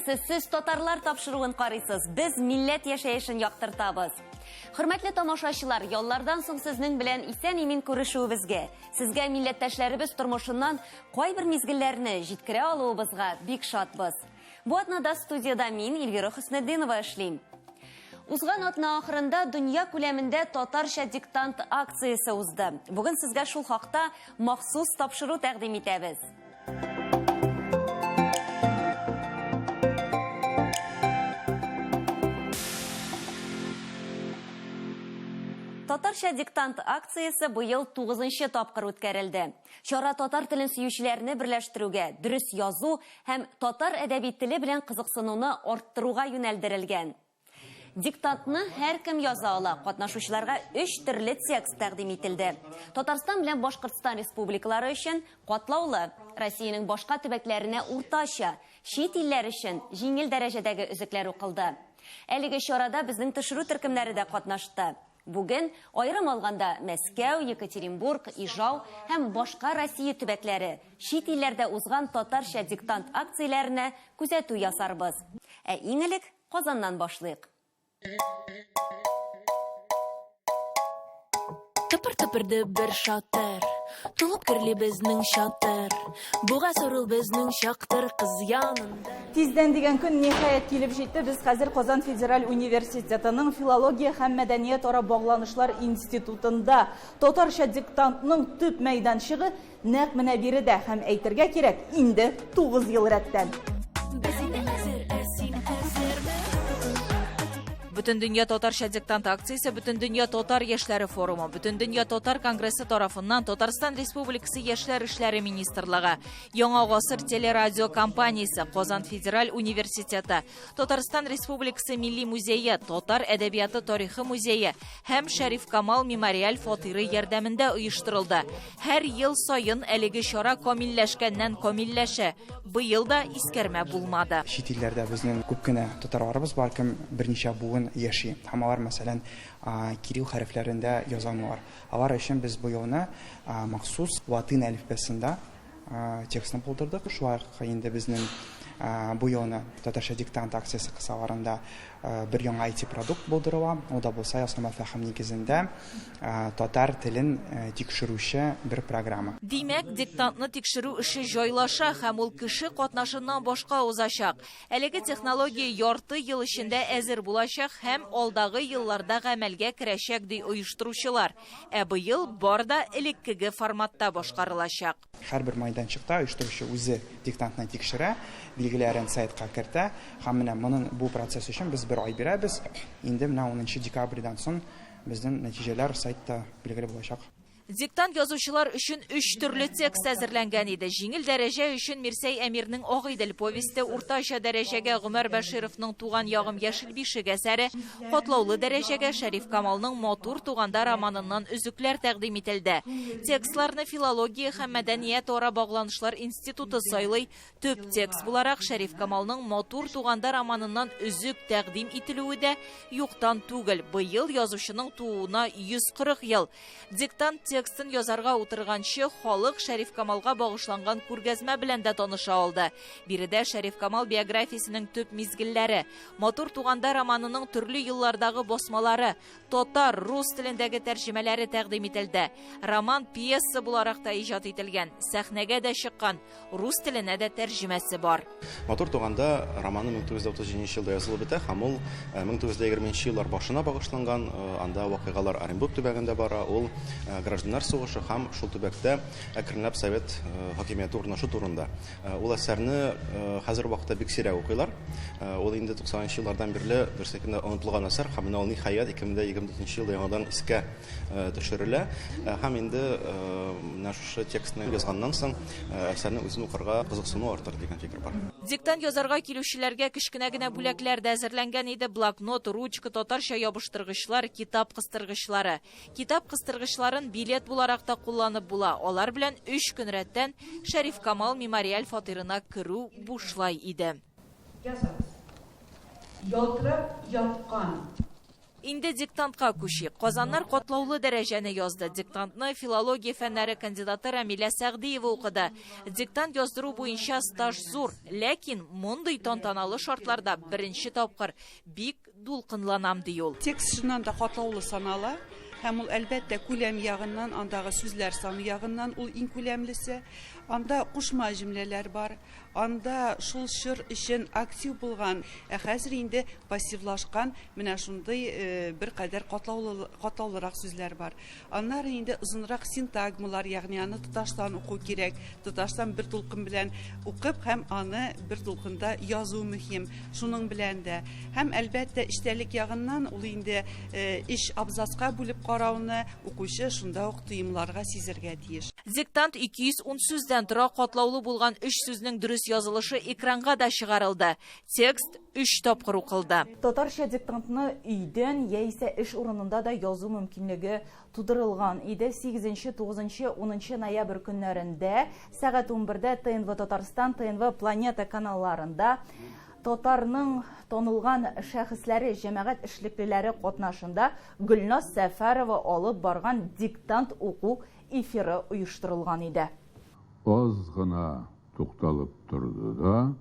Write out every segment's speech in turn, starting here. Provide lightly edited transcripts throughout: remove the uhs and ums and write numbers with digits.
Әйтерсез, сез татарлар тапшыруын карыйсыз. Без милләт яшәешен яктыртабыз. Хөрмәтле тамашачылар, яллардан соң сезнең белән исән-имин күрешүебезгә, сезгә милләттәшләребез тормышыннан кайбер мизгелләрне җиткерә алуыбызга бик шатбыз. Бу атнада студияда мин, Эльвира Хөснетдинова, эшлим. Узган атна ахырында дөнья күләмендә татарча диктант акциясе узды. Бүген сезгә шул хакта махсус тапшыру тәкъдим итәбез. Татарча диктант акциясе быел 9-нчы тапкыр үткәрелде. Чара татар телен сөючеләрне берләштерүгә, дөрес язу һәм татар әдәби теле белән кызыксынуны арттыруга юнәлдерелгән. Диктантны һәркем яза ала. Катнашучыларга 3 төрле текст тәкъдим ителде. Татарстан белән Башкортстан республикалары өчен катлаулы, Россиянең башка төбәкләренә уртача, чит илләр өчен җиңел дәрәҗәдәге өзекләр укылды. Әлеге чарада безнең төшерү төркемнәре дә катнашты. Бүген айрым алганда Мәскәү, Екатеринбург, Ижау һәм башка Россия төбәкләре чит илләрдә узган татарча диктант акцияләренә күзәтү ясарбыз. Ә иң элек Казаннан башлыйк. Тыпыр-тыпырды бер шатыр, тулып кирли безнең шатыр. Буга сорыл безнең шактыр кыз янында. Тиздән дигән көн ниһаять килеп җитте. Без хәзер Казан федераль университетының филология һәм мәдәният ара багланышлар институтында. Татарча диктантның төп мәйданчыгы нәкъ менә биредә һәм әйтергә кирәк, инде 9 ел рәттән. Бүтін дөнья татарча диктант акциясе Бүтін дөнья татар яшьләре форумы, Бүтін дөнья татар конгрессы тарафыннан Татарстан Республикасы Яшьләр эшләре министрлыгы, Яңа гасыр телерадио компаниясе, Казан федераль университеты, Татарстан Республикасы Милли музее, Татар әдәбияты тарихы музее һәм Шәриф Камал мемориаль фатиры ярдәмендә оештырылды. Һәр ел сайын әлеге чара камилләшкәннән камилләшә. Быел да искәрмә булмады. Чит илләрдә безнең күп кенә татарларыбыз бар, кем берничә буын яши. Һәм алар мәсәлән кирилл хәрефләрендә язалар. Алар өчен без бу елны махсус латин әлифбәсендә текстны булдырдык. Шулай инде безнең бу елны татарча диктант акциясе кысаларында бер яңа IT-продукт булдырыла. Ул да булса ясалма фәһем нигезендә татар телен тикшерүче бер программа. Димәк, диктантны тикшерү эше җайлаша һәм ул кеше катнашыннан башка узачак. Әлеге технология ярты ел эчендә әзер булачак һәм алдагы елларда гамәлгә керәчәк ди оештыручылар. Ә быел бар да элеккеге форматта башкарылачак. Һәрбер майданчыкта оештыручы үзе диктантны тикшерә, билгеләрен сайтка кертә һәм менә моның бу процесс өчен без бер ай бирәбез. Инде менә 10 декабрьдән соң безнең нәтиҗәләр сайтта билгеле булачак. Диктант язучылар өчен 3 төрле текст әзерләнгән иде. Җиңел дәрәҗә өчен Мирсәй Әмирнең Агыйдел повесте, уртача дәрәҗәгә Гомәр Бәшировның Туган ягым яшел бишек әсәре, катлаулы дәрәҗәгә Шәриф Камалның Матур туганда романыннан өзекләр тәкъдим ителде. Текстларны филология һәм мәдәният ара багланышлар институты сайлый. Төп текст буларак Шәриф Камалның Матур туганда романыннан өзек тәкъдим ителүе дә юктан түгел. Быел язучының тууына 140 ел. Диктант текстын язарга утырганчы халык Шәриф Камалга багышланган күргәзмә белән дә таныша алды. Биредә Шәриф Камал биографиясенең төп мизгелләре, Матур туганда романының төрле еллардагы басмалары, татар, рус телендәге тәрҗемәләре тәкъдим ителде. Роман пьеса буларак та иҗат ителгән, сәхнәгә дә чыккан, рус теленә дә тәрҗемәсе бар. Матур туганда романы 1937 елда язылып бетә һәм ул 1920 еллар башына багышланган. Анда вакыйгалар Оренбург төбәгендә бара. Ул гражданнар сугышы һәм шул төбәктә әкренләп совет хакимияте урнашу турында. Ул әсәрне хәзер вакытта бик сирәк укыйлар. Ул инде 90 еллардан бирле берсекендә онытылган әсәр һәм ул ниһаять 2024 елда яңадан искә төшерелә. Һәм инде шушы текстны язганнан соң әсәрне үзен укырга кызыксыну артыр дигән фикер бар. Диктант язарга килүчеләргә кечкенә генә бүләкләр дә әзерләнгән иде. Блокнот, ручка, татарча ябыштыргычлар, китап кыстыргычлары. Китап кыстыргычларын билет буларак та кулланып була. Алар белән 3 көн рәттән Шәриф Камал мемориаль фатирына керү бушлай иде. Язабыз. Ялтырап япкан Инде диктантка күши. Казаннар котлаулы дәрәҗәне язды. Диктантны филология фәннәре кандидаты Рамиля Сәгъдиева укыды. Диктант яздыру буенча стаж зур, ләкин мондый тантаналы шартларда беренче тапкыр бик дулкынланам ди ул. Текст шуннан да катлаулы санала. Һәм ул әлбәттә күләм ягыннан, андагы сүзләр саны ягыннан ул иң күләмлесе. Анда кушма җөмләләр бар. Анда шул чор өчен актив булган, хәзер инде пассивлашкан менә шундый бер кадәр катлаулырак сүзләр бар. Аннары инде озынрак синтагмалар, ягъни аны тоташтан уку кирәк. Тоташтан бер тулкын белән укып һәм аны бер тулкында язу мөһим. Шуның белән дә һәм әлбәттә эчтәлек ягыннан ул инде иш абзацка бүлеп карауны укучы шунда ук тыйымларга сизергә тиеш. Диктант 210 сүздән тора, катлаулы булган 3 сүзнең дөрес язылышы экранга да чыгарылды. Текст 3 тапкыр укылды. Татарча диктантны өйдән яисә эш урынында да язу мөмкинлеге тудырылган иде. 8, 9, 10 ноябрь көннәрендә сәгать 11-дә ТНВ Татарстан, ТНВ Планета каналларында татарның танылган шәхесләре, җәмәгать эшлеклеләре катнашында Гөлназ Сәфәрова алып барган диктант уку эфиры оештырылган иде. Az gına to'xtalib turdi da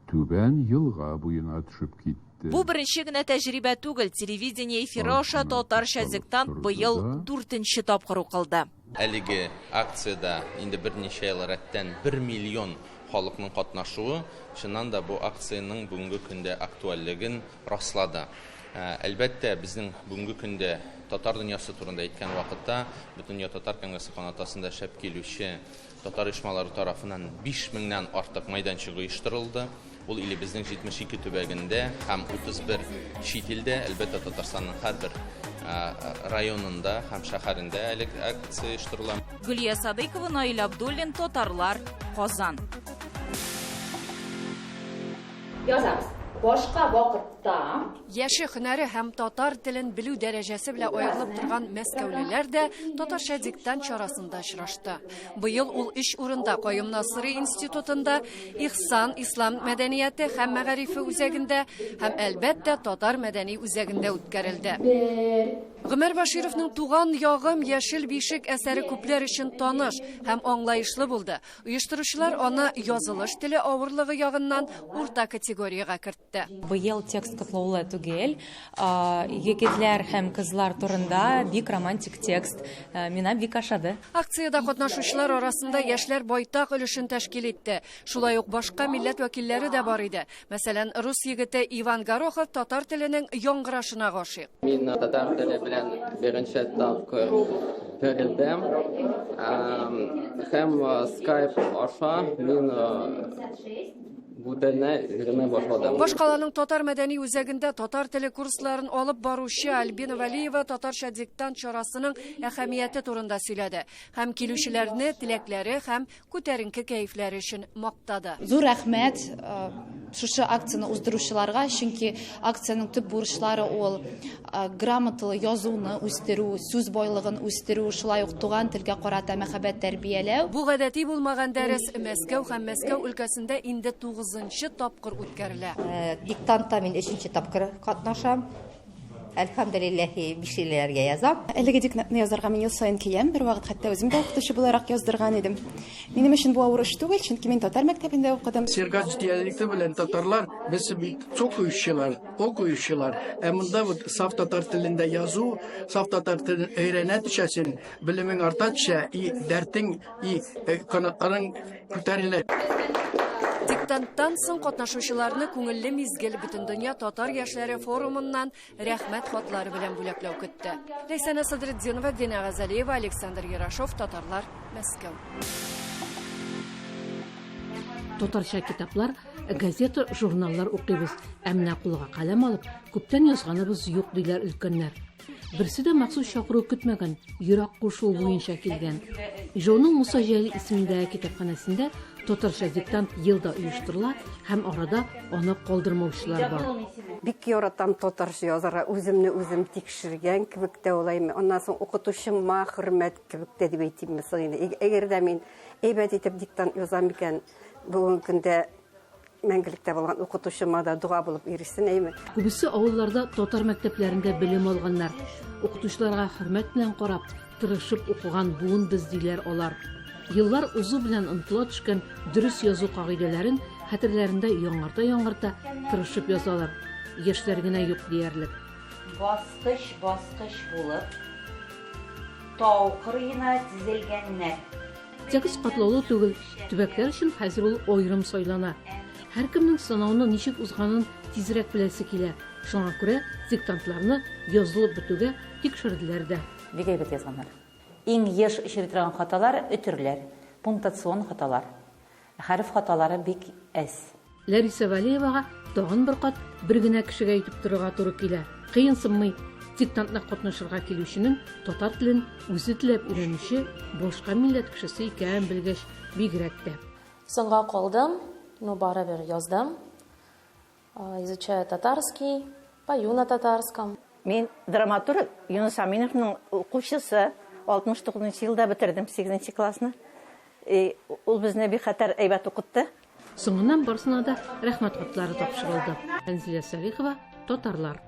tuban yilg'a bo'yina tushib ketdi. Бу беренче генә тәҗрибә түгел. Телевидение эфиры аша татарча диктант быел 4нче тапкыр укылды. Әлеге акцияда инде берничә ел рәттән 1 миллион халыкның катнашуы, чыннан да бу акцияның бүгенге көндә актуальлеген раслады. Әлбәттә, безнең бүгенге көндә татар дөньясы турында әйткән вакытта, бөтен татар конгрессы канатасында шәп килүче татар оешмалары тарафыннан 5000-нән артык мәйданчык оештырылды. Ул илебезнең 72 төбәгендә һәм 31 чит илдә, әлбәттә Татарстанның һәрбер районында һәм шәһәрендә акция оештырыла. Гөлия Садыйкова, Наил Абдуллин, Татарлар, Казан. Язабыз. Башка вакытта яше һөнәре һәм татар телен белү дәрәҗәсе белән аерылып торган мәскәүлеләр дә татарча диктант чарасында очрашты. Быел ул 3 урында Каюм Насыйри институтында, Ихсан ислам мәдәнияте һәм мәгарифе үзәгендә һәм әлбәттә татар мәдәни үзәгендә үткәрелде. Гомәр Башировның туган ягым яшел бишек әсәре күпләр өчен таныш һәм аңлаешлы булды. Оештыручылар аны язылыш теле авырлыгы ягыннан урта категориягә кертте. Быел текст катлаулы түгел, егетләр һәм кызлар турында бик романтик текст, миңа бик ошады. Акциядә катнашучылар арасында яшьләр байтак өлешен тәшкил итте. Шулай ук башка милләт вәкилләре дә бар иде. Мәсәлән, рус егете Иван Горохов татар теленең яңгырашына гашыйк. Мин татар теле белән беренче тапкыр терелдем. Һәм Skype аша мин Башкаланың татар мәдәни үзәгендә татар теле курсларын алып баручы Альбина Валиева татарча диктант чарасының әһәмияте турында сөйләде. Һәм килүчеләрне теләкләре һәм күтәренке кәефләре өчен мактады. Зур рәхмәт шушы акцияны уздыручыларга, чөнки акцияның төп бурычлары ул грамоталы язуны үстерү, сүз байлыгын үстерү, шулай ук туган телгә карата мәхәббәт тәрбияләү. Бу гадәти булмаган дәрес Мәскәү һәм Мәскәү өлкәсендә инде 9нчы тапкыр үткәрелә. Диктантта мин 3нче тапкыр катнашам. Әлхәмдүлилләһи бишеләргә язам. Әлеге диктантны язарга мин ел сайын киләм. Бер вакыт хәтта үзем дә укытучы буларак яздырган идем. Минем өчен бу авыр эш түгел, чөнки мин татар мәктәбендә укыдым. Сергач диалекты белән татарлар без бик укучылар. Монда саф татар телендә язу, саф татар телен өйрәнә төшәсен, белемең арта төшә, дәртең, канатларың күтәрелә. Диктанттан соң катнашучыларны күңелле мизгел бөтен дөнья татар яшьләре форумыннан рәхмәт хатлары белән бүләкләү көтте. Ләйсәнә Садретдинова, Дина Газалиева, Александр Ярашов, Татарлар, Мәскәү. Татарча китаплар, газета, журналлар укыйбыз. Әмма кулга каләм алып, күптән язганыбыз юк диләр өлкәннәр. Берсе дә махсус чакыру көтмәгән, йөрәк кушуы буенча килгән. Ижауның Муса Җәлил исемендәге китапханәсендә татарча диктант елда оештырыла һәм арада аны калдырмаучылар бар. Бик яратам татарча язарга, үземне үзем тикшергән кебек тә улайм. Аннан соң укытучыма хөрмәт кебек тә дип әйтим мисал инде. Әгәр дә мин әйбәт итеп диктант язам икән, бүгенге көндә мәңгілікте болған оқытушыма да дұға болып ересін әйме. Күбесе авылларда татар мәктәпләрендә белем алганнар. Укытучыларга хөрмәт белән карап, тырышып укыган буын без диләр алар. Еллар узу белән ынтыла төшкән дөрес язу кагыйдәләрен хәтерләрендә яңарта тырышып язалар. Яшьләр генә юк диярлек. Баскыч булып, тау кырыена тизелгәннәр. Текст катлаулы түгел, төбәкләр өчен хәзер ул аерым сайлана. Һәркемнең сынауны ничек узганын тизрәк беләсе килә. Шуңа күрә диктантларны язылып бетүгә тикшерделәр дә. Бик әйбәт язганнар. Иң еш очрый хаталар өтерләр, пунктуацион хаталар. Хәреф хаталары бик әз. Лариса Валеевага тагын бер кат бер генә кешегә әйтеп торырга туры килә. Кыенсынмый, диктантна катнашырга килүченең татар телен үзе теләп өйрәнүче башка милләт кешесе икән белгәч бигрәк тә. Соңга калдым, барыбер яздым. Изучаю татарский, пою на татарском. Мен драматург Юнус Аминовның укучысы, 69 елда бетердем 8 классны. Ул безне бик хәтәр әйбәт укытты. Соңыннан барсына да рәхмәт хатлары тапшырылды. Әнзилә Салихова, татарлар.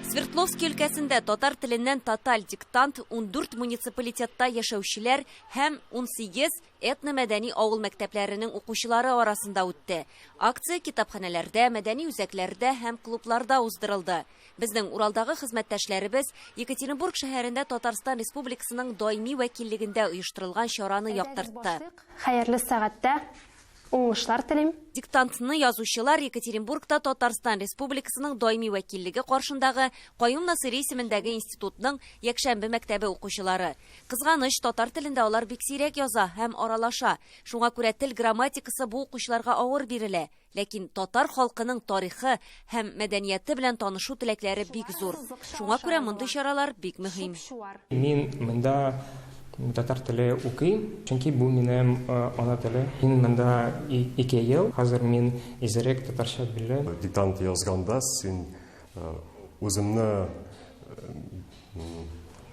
Свердловский өлкәсендә татар теленнән тоталь диктант 14 муниципалитетта яшәүчеләр һәм 18 этно-мәдәни авыл мәктәпләренең укучылары арасында үтте. Акция китапханәләрдә, мәдәни үзәкләрдә һәм клубларда уздырылды. Безнең Уралдагы хезмәттәшләребез Екатеринбург шәһәрендә Татарстан Республикасының даими вәкиллегендә оештырылган чараны яктыртты. Хәерле сәгатьтә уңышлар телим. Диктантны язучылар Екатеринбургта Татарстан Республикасының даими вәкиллеге каршындагы Каюм Насыйри исемендәге институтның якшәмбе мәктәбе укучылары. Кызганыч, татар телендә алар бик сирәк яза һәм аралаша. Шуңа күрә тел грамматикасы бу укучыларга авыр бирелә. Ләкин татар халкының тарихы һәм мәдәнияте белән танышу теләкләре бик зур. Шуңа күрә мондый чаралар бик мөһим. Мин монда татар теле укыйм, чөнки бу минем ана теле. Мин монда 2 ел, хәзер мин изрек татарча беләм. Диктант язганда син үзеңне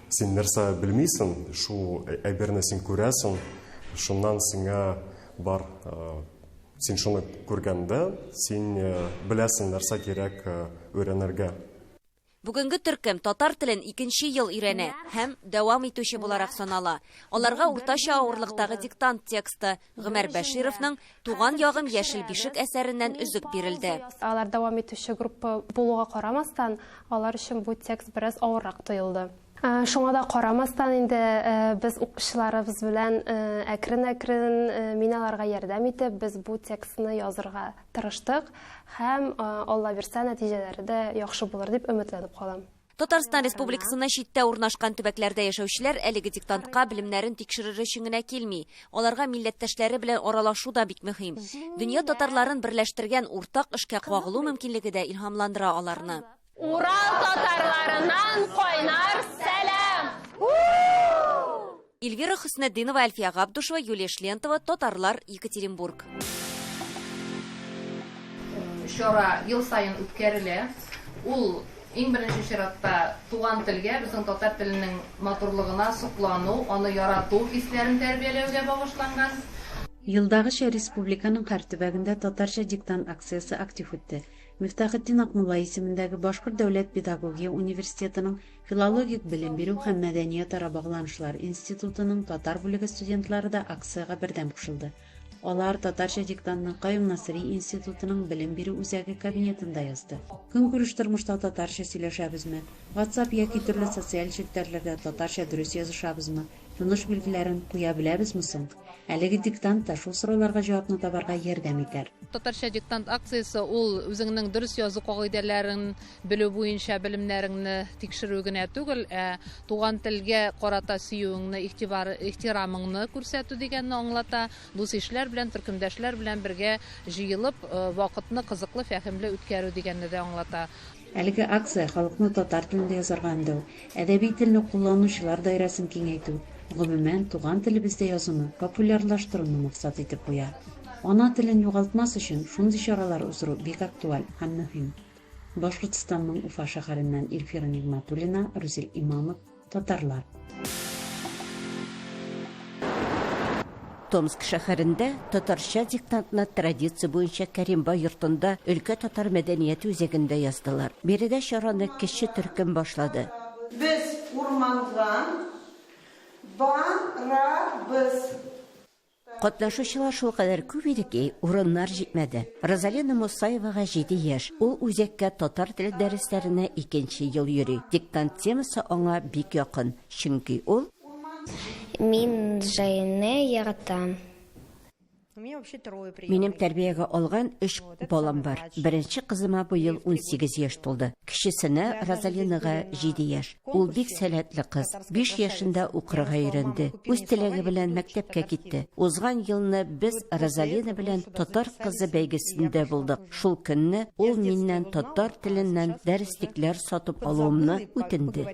син нәрсә белмисең, шу әйберне син күрәсең, шуннан сиңа бар син шуны күргәндә, син беләсең нәрсә кирәк өйрәнергә. Бүгенге төркем татар телен 2нче ел өйрәнә һәм дәвам итүче буларак санала. Аларга уртача авырлыктагы диктант тексты Гомәр Бәшировның Туган ягым яшел бишек әсәреннән үзек бирелде. Алар дәвам итүче группа булуга карамастан, алар өчен бу текст бераз авыррак тоелды. Шуңа да карамастан инде без укучыларыбыз белән әкрен-әкрен мин аларга ярдәм итеп, без бу текстны язырга тырыштык һәм Алла бирсә нәтиҗәләре дә яхшы булыр дип өметләнеп калам. Татарстан Республикасына читтә урнашкан төбәкләрдә яшәүчеләр әлеге диктантка белемнәрен тикшерер өчен генә килми. Аларга милләттәшләре белән аралашу да бик мөһим. Дөнья татарларын берләштергән уртак эшкә кагылу мөмкинлеге дә илһамландыра аларны. Урал татарларынан кайнар сәлам! Эльвира Хөснетдинова, Альфия Габдушева, Юлия Шлентова, Татарлар, Екатеринбург. Чара ел сайын үткәрелә. Ул иң беренче чиратта туган телгә, безнең татар теленең матурлыгына соклану, аны ярату хисләрен тәрбияләүгә багышланган. Елдагыча республиканың һәр төбәгендә татарча диктант акциясы актив үтте. Мифтахетдин Акмулла исемендәге Башкорт дәүләт педагогия университетының филологик белем бирү һәм мәдәният ара багланышлар институтының татар бүлеге студентлары да акцияга бердәм кушылды. Алар татарча диктантны Каюм Насыйри институтының белем бирү үзәге кабинетында язды. Көнкүреш тормышта татарча сөйләшәбезме? WhatsApp яки төрле социаль челтәрләрдә татарча дөрес язышабызмы? Таныш билгеләрен куя беләбезме соң? Әлеге диктант та шул сорауларга җавапны табарга ярдәм итәр. Татарча диктант акциясы ул үзеңнең дөрес язу кагыйдәләрен белү буенча белемнәреңне тикшерү генә түгел, туган телгә карата сөюеңне, ихтирамыңны күрсәтү дигәнне аңлата. Дус-ишләр белән, төркемдәшләр белән бергә җыелып, вакытны кызыклы, фәһемле үткәрү дигәнне дә аңлата. Әлеге акция халыкны татар телендә язарга өндәү, әдәби телне кулланучылар даирәсен киңәйтү, гомумән туган телебездә язуны популярлаштыруны максат итеп куя. Ана телен югалтмас өчен шундый чаралар уздыру бик актуаль һәм мөһим. Башкортстанның Уфа шәһәреннән Эльфира Нигъмәтуллина, Рүзил Имамов, Татарлар. Томск шәһәрендә татарча диктантны традиция буенча Кәримбай йортында өлкә татар мәдәнияте үзәгендә яздылар. Биредә чараны кече төркем башлады. Без урманга барабыз. Катнашучылар шулкадәр күп иде ки, урыннар җитмәде. Розалина Мусаевага 7 яшь. Ул үзәккә татар теле дәресләренә 2нче ел йөри. Диктант темасы аңа бик якын, чөнки ул Мин җайны яратам. Минем тәрбиягә алган 3 балам бар. Беренче кызыма бу ел 18 яшь тулды. Кичесенә Розалинага 7 яшь. Ул бик сәләтле кыз. 5 яшендә укырга өйрәнде. Үз теләге белән мәктәпкә китте. Узган елны без Розалина белән татар кызы бәйгесендә булдык. Шул көнне ул миннән татар теленнән дәреслекләр сатып алуымны үтенде.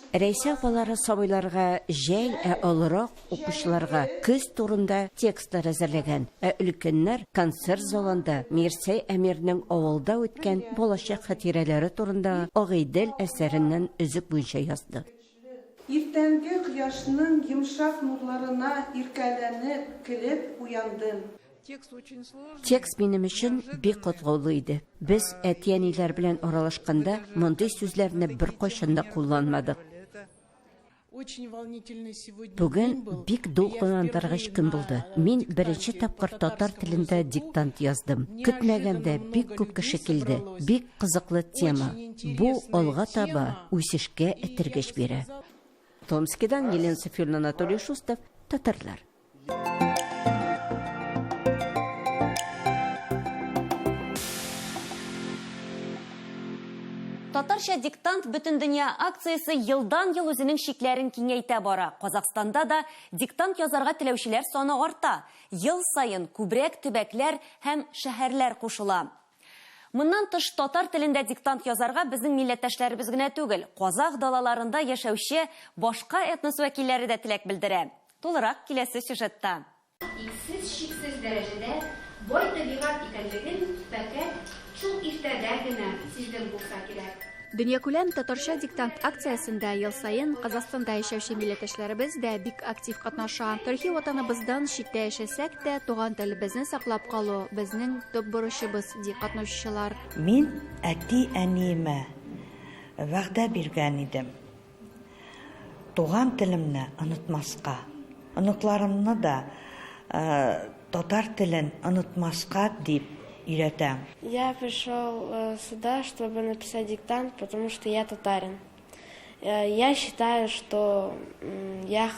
Рәйсә апалары сабыйларга җәй, алырак укучыларга көз турында текстлар әзерләгән. Өлкәннәр концерт залында Мирсәй Әмирнең авылда үткән балачак хатирәләре турында Агыйдел әсәреннән үзек буенча язды. Иртәнге кояшның йомшак нурларына иркәләнеп килеп уяндым. Текст минем өчен бик катлаулы иде. Без әти-әниләр белән аралашканда мондый сүзләрне бер кайчан да кулланмадык. Бүген бик дулкынландыргыч көн булды. Мин беренче тапкыр татар телендә диктант яздым. Көтмәгәндә бик күп кеше килде. Бик кызыклы тема. Бу алга таба үсешкә этәргеч бирә. Томскидан Елена Софьевна, Анатолий Шустов, татарлар. Татарча диктант бөтен дөнья акциясе елдан-ел үзенең шикләрен киңәйтә бара. Казакстанда да диктант язарга теләүчеләр саны арта. Ел саен күбрәк төбәкләр һәм шәһәрләр кушыла. Моннан тыш татар телендә диктант язарга безнең милләттәшләребез генә түгел, Казак далаларында яшәүче башка этнос вәкилләре дә теләк белдерә. Тулырак киләсе сюжетта. Иксез-чиксез дәрәҗәдә бай табигать икәнлеген фәкать шул иртәдә генә сиздем булса кирәк. Дөньякүләм татарча диктант акциясендә ел саен Казахстанда яшәүче милләттәшләребез дә бик актив катнаша. Тарихи ватаныбыздан читтә яшәсәк тә, туган телебезне саклап калу безнең төп бурычыбыз, ди катнашучылар. Мин әти-әниемә вәгъдә биргән идем. Туган телемне онытмаска, оныкларымны да татар телен онытмаска дип үйрәтәм. Я пришел сюда, чтобы написать диктант, потому что я татарин. Я считаю, что я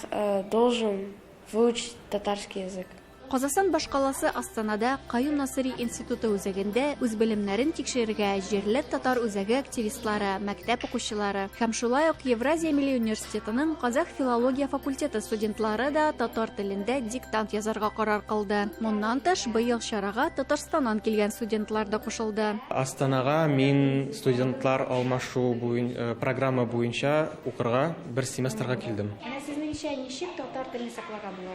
должен выучить татарский язык. Казакстан башкаласы Астанада Каюм Насыри институты үзәгендә үз белемнәрен тикшерергә җирле татар үзәге активистлары, мәктәп укучылары һәм шулай ук Евразия Милли университетының Казах филология факультеты студентлары да татар телендә диктант язарга карар кылды. Моннан тыш быел чарага Татарстаннан килгән студентлар да кушылды. Астанага мин студентлар алмашу программа буенча укырга бер семестрга килдем. Сезнеңчә ничек татар телен сакларга була?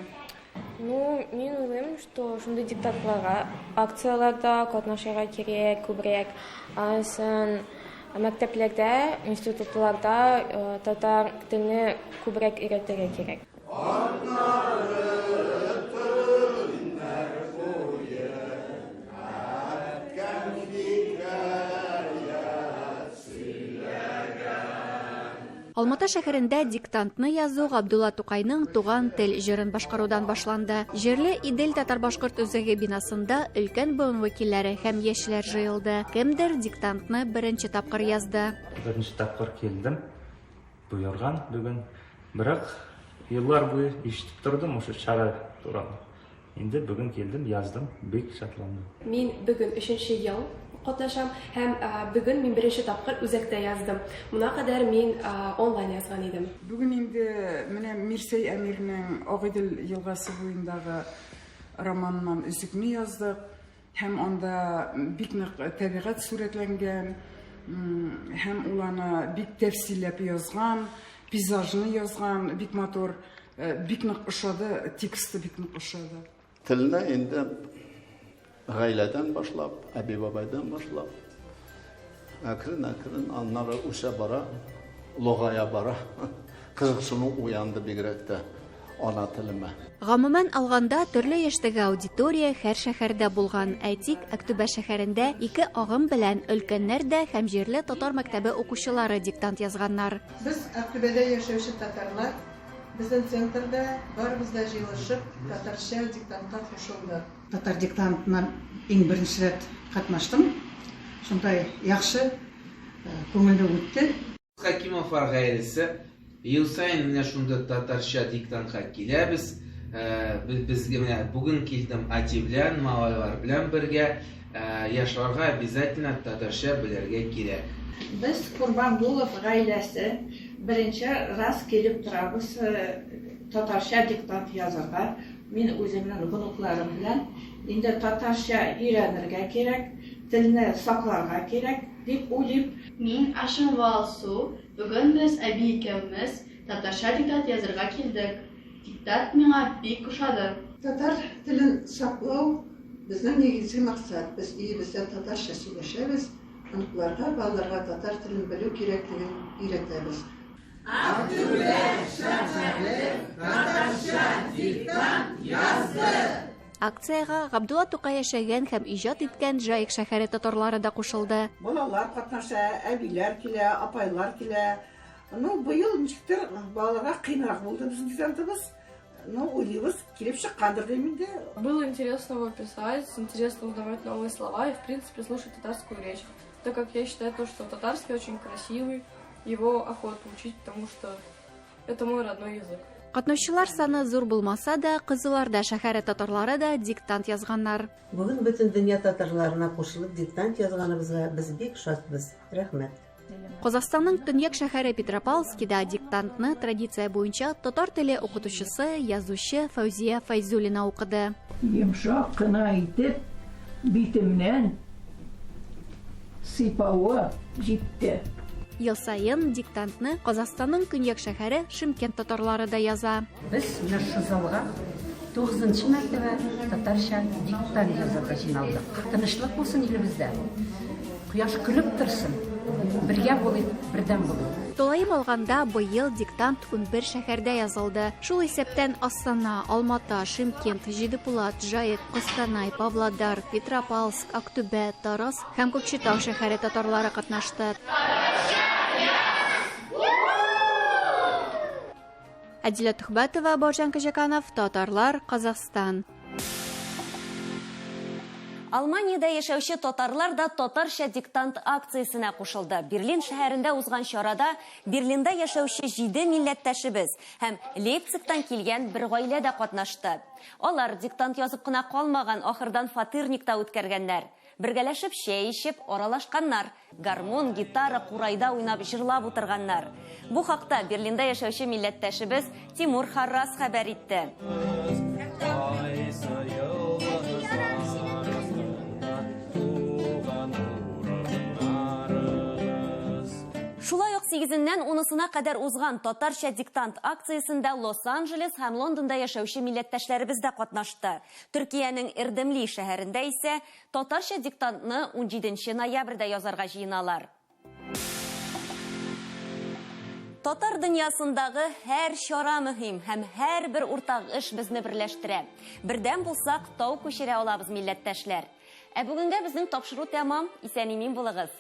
Ну, мен уйлыйм, что шундай диктантларга акцияларда катнашырга кирәк күбрәк. Сын мәктәпләрдә, институтларда татар телене күбрәк өйрәтергә кирәк. Алматы шәһәрендә диктантны язу Габдулла Тукайның туган тел җырын башкарудан башланды. Җирле Идел татар-башкорт үзәге бинасында өлкән буын вәкилләре һәм яшьләр җыелды. Кемдер диктантны беренче тапкыр язды. Беренче тапкыр килдем. Буярган бүген. Бирок еллар буе ишетеп тордым ошо чара турында. Инде бүген килдем, яздым, бик шатландым. Мин бүген 3нче ел катнашам һәм бүген мин беренче тапкыр үзәктә яздым. Моңа кадәр мин онлайн язган идем. Бүген инде менә Мирсәй Әмирнең Агыйдел елгасы буендагы романнан үзекне яздык һәм анда бик нык табигать сурәтләнгән һәм ул аны бик тәфсилләп язган, пейзажны язган, бик матур, бик нык ошады, тексты бик нык ошады. Телне инде гаиләдән башлап, әби-бабайдан башлап, әкрен-әкрен аннары үсә бара, логая бара. Кызыксыну уянды бигрәк тә. ана телеме. Гомумән алганда төрле яшьтәге аудитория һәр шәһәрдә булган. Әйтик, Актүбә шәһәрендә 2 агым белән өлкәннәр дә һәм җирле татар мәктәбе укучылары диктант язганнар. Без Актүбәдә яшәүче татарлар безнең центрда барыбыз да җыелышып татарча диктантка кушылдык. Татар диктантына иң беренче рәт катнаштым. Шундай яхшы күңелле үтте. Хакимов гаиләсе ел сайын менә шунда татарча диктантка киләбез. Безгә менә бүген килдем әти белән, малайлар белән бергә, яшьләргә обязательно татарча белергә кирәк. Без Курбангулов гаиләсе беренче раз килеп торабыз татарча диктант язарга. Мин үземнең гонукларым белән инде татарча өйрәнергә кирәк, телне сакларга кирәк дип уйлыйм. Мин Ашынва Алсу. Бүген без әби икәүмез татарча диктант язарга килдек. Диктант миңа бик ошады. Татар телен саклау безнең нигезги максат. Без өебездә татарча сөйләшәбез, онукларга, балаларга татар телен белү кирәклеген өйрәтәбез. Актүбә шәһәре татарча диктант язды. Акцияга Габдулла Тукай яшәгән һәм иҗат иткән Җаек шәһәре татарлары да кушылды. Балалар катнаша, әбиләр килә, апайлар килә. Быел ничектер балаларга кыйнрак булды безнең диктантыбыз. Уйлыйбыз, килеп чыккандыр дим инде. Было интересно его писать, интересно узнавать новые слова и, в принципе, слушать татарскую речь. Так как я считаю, что татарский очень красивый, его охота учить, потому что это мой родной язык. Катнаучылар саны зур булмаса да, Кызылорда шәһәре татарлары да диктант язганнар. Бүген бөтен дөнья татарларына кушылып диктант язганыбызга без бик шатбыз. Рәхмәт. Казакъстанның төньяк шәһәре Петропавлскида диктантны традиция буенча татар теле укытучысы, язучы Фәүзия Фәйзуллина укыды. Йомшак кына итеп, битемнән сыйпавы җитте. Ел сайын диктантны Казакъстанның көньяк шәһәре Шымкент татарлары да яза. Без менә шу залга 9нчы мәртәбә татарча диктант язарга җыйналдык. Тынычлык булсын илебездә. Кояш көлеп торсын. Бергә булыйк, бердәм булыйк. Тулайым алганда быел диктант 11 шәһәрдә язылды. Шул исәптән Астана, Алмата, Шымкент, Җидепулат, Җаек, Костанай, Павлодар, Петропавлск, Актүбә, Тараз һәм Көкшетау шәһәре татарлары катнашты. Әдилә Тухбатова, Бауыржан Кәҗәканов, Татарлар, Казакъстан. Алманиядә яшәүче татарлар да татарча диктант акциясенә кушылды. Берлин шәһәрендә узган чарада Берлиндә яшәүче 7 милләттәшебез һәм Лейпцигтан килгән бер гаилә дә катнашты. Алар диктант язып кына калмаган, ахырдан фатирникта үткәргәннәр. Бергәләшеп чәй ичеп, аралашканнар. Гармон, гитара, курайда уйнап, җырлап утырганнар. Бу хакта Берлиндә яшәүче милләттәшебез Тимур Харрас хәбәр итте. Шулай ук 8-ннән 10-сына кадәр узган татарча диктант акциясендә Лос-Анджелес һәм Лондонда яшәүче милләттәшләребез дә катнашты. Төркиянең Эрдемли шәһәрендә исә татарча диктантны 17 ноябрьдә язарга җыеналар. Татар дөньясындагы һәр чара мөһим һәм һәр бер уртак эш безне берләштерә. Бердәм булсак, тау күчерә алабыз милләттәшләр. Бүгенгә безнең тапшыру тәмам. Исән-имин булыгыз.